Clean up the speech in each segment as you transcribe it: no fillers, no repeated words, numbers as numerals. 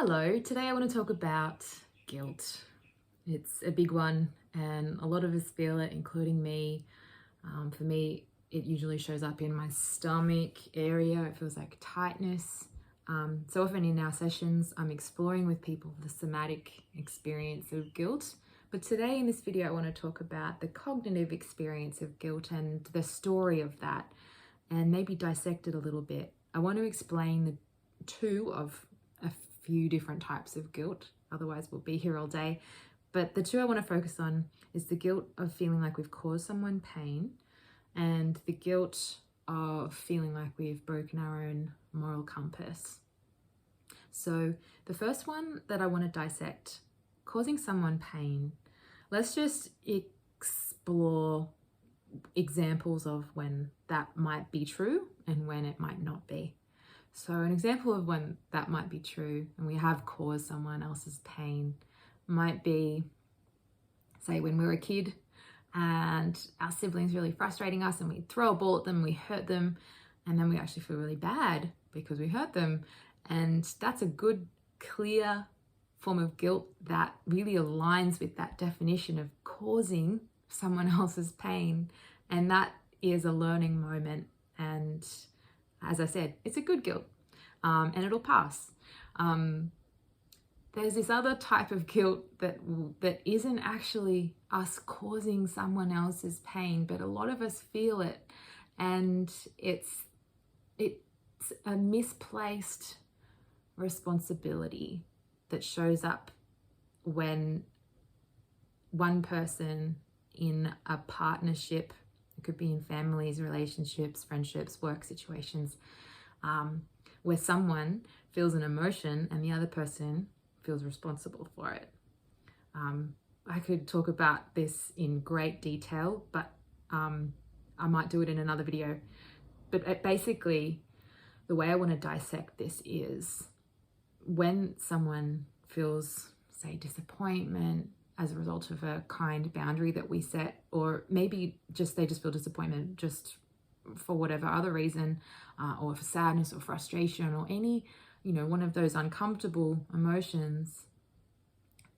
Hello, today I want to talk about guilt. It's a big one, and a lot of us feel it, including me. For me, it usually shows up in my stomach area. It feels like tightness. So often in our sessions, I'm exploring with people the somatic experience of guilt. But today in this video, I want to talk about the cognitive experience of guilt and the story of that, and maybe dissect it a little bit. I want to explain the two of a few different types of guilt, otherwise we'll be here all day. But the two I want to focus on is the guilt of feeling like we've caused someone pain and the guilt of feeling like we've broken our own moral compass. So the first one that I want to dissect, causing someone pain, let's just explore examples of when that might be true and when it might not be. So an example of when that might be true and we have caused someone else's pain might be, say, when we were a kid and our siblings really frustrating us and we throw a ball at them, we hurt them, and then we actually feel really bad because we hurt them. And that's a good, clear form of guilt that really aligns with that definition of causing someone else's pain. And that is a learning moment. And as I said, it's a good guilt, and it'll pass. There's this other type of guilt that isn't actually us causing someone else's pain, but a lot of us feel it, and it's a misplaced responsibility that shows up when one person in a partnership, it could be in families, relationships, friendships, work situations, where someone feels an emotion and the other person feels responsible for it. I could talk about this in great detail, but I might do it in another video. But basically, the way I want to dissect this is when someone feels, say, disappointment as a result of a kind boundary that we set, or maybe they just feel disappointment just for whatever other reason, or for sadness or frustration or any, one of those uncomfortable emotions.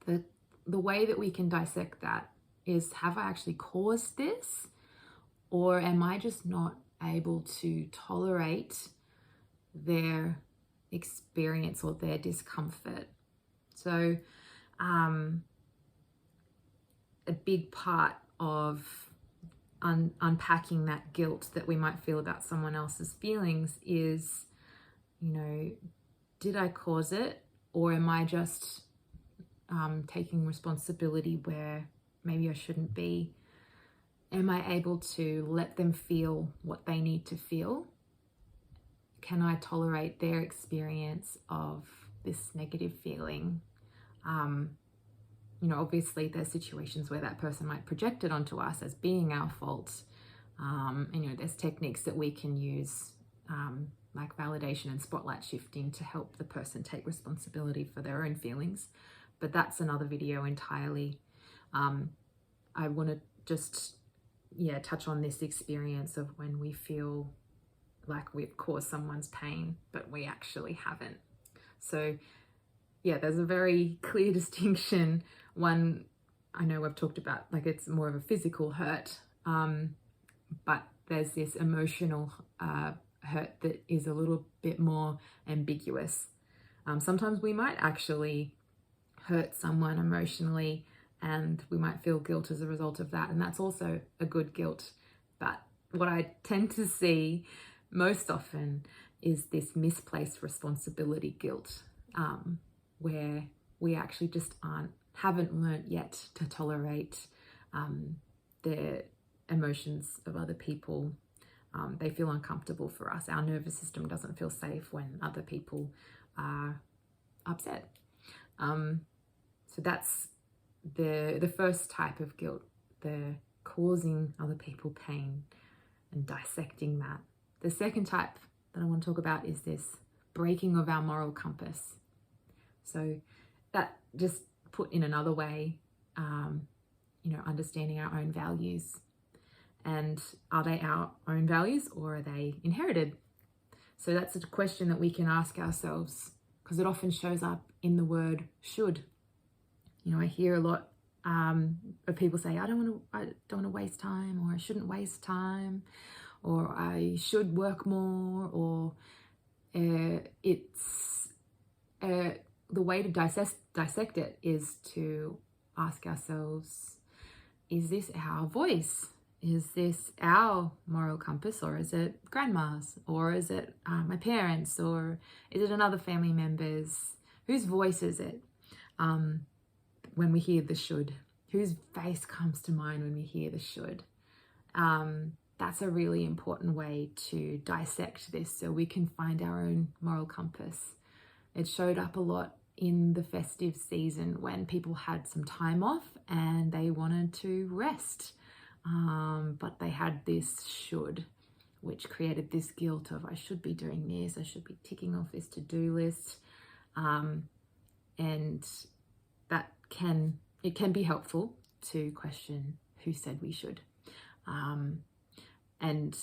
The way that we can dissect that is, have I actually caused this, or am I just not able to tolerate their experience or their discomfort? So a big part of unpacking that guilt that we might feel about someone else's feelings is, did I cause it, or am I just taking responsibility where maybe I shouldn't be? Am I able to let them feel what they need to feel? Can I tolerate their experience of this negative feeling? Obviously there's situations where that person might project it onto us as being our fault. There's techniques that we can use, like validation and spotlight shifting, to help the person take responsibility for their own feelings. But that's another video entirely. I want to just, touch on this experience of when we feel like we've caused someone's pain, but we actually haven't. So there's a very clear distinction. One, I know I've talked about, like, it's more of a physical hurt, but there's this emotional hurt that is a little bit more ambiguous. Sometimes we might actually hurt someone emotionally and we might feel guilt as a result of that, and that's also a good guilt. But what I tend to see most often is this misplaced responsibility guilt, where we actually just haven't learnt yet to tolerate the emotions of other people. They feel uncomfortable for us. Our nervous system doesn't feel safe when other people are upset. So that's the first type of guilt, the causing other people pain and dissecting that. The second type that I want to talk about is this breaking of our moral compass. So that, just put in another way, understanding our own values. And are they our own values or are they inherited? So that's a question that we can ask ourselves because it often shows up in the word should. You know, I hear a lot of people say, I don't want to waste time, or I shouldn't waste time, or I should work more, or it's the way to dissect it is to ask ourselves, is this our voice? Is this our moral compass, or is it grandma's, or is it my parents, or is it another family member's? Whose voice is it when we hear the should? Whose face comes to mind when we hear the should? That's a really important way to dissect this so we can find our own moral compass. It showed up a lot in the festive season when people had some time off and they wanted to rest. But they had this should, which created this guilt of, I should be doing this, I should be ticking off this to-do list. And that can be helpful to question who said we should. And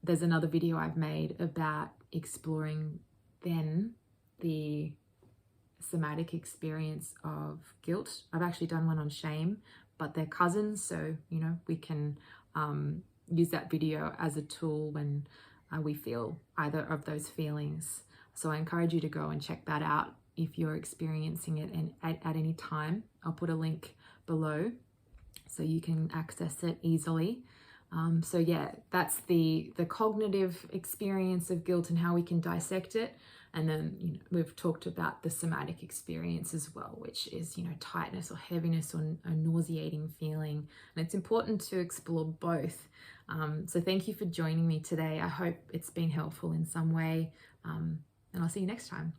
there's another video I've made about exploring then the somatic experience of guilt. I've actually done one on shame, but they're cousins, so you know, we can use that video as a tool when we feel either of those feelings. So I encourage you to go and check that out if you're experiencing it, and at any time. I'll put a link below so you can access it easily. So yeah, that's the cognitive experience of guilt and how we can dissect it. And then, you know, we've talked about the somatic experience as well, which is, you know, tightness or heaviness or a nauseating feeling. And it's important to explore both. So thank you for joining me today. I hope it's been helpful in some way. And I'll see you next time.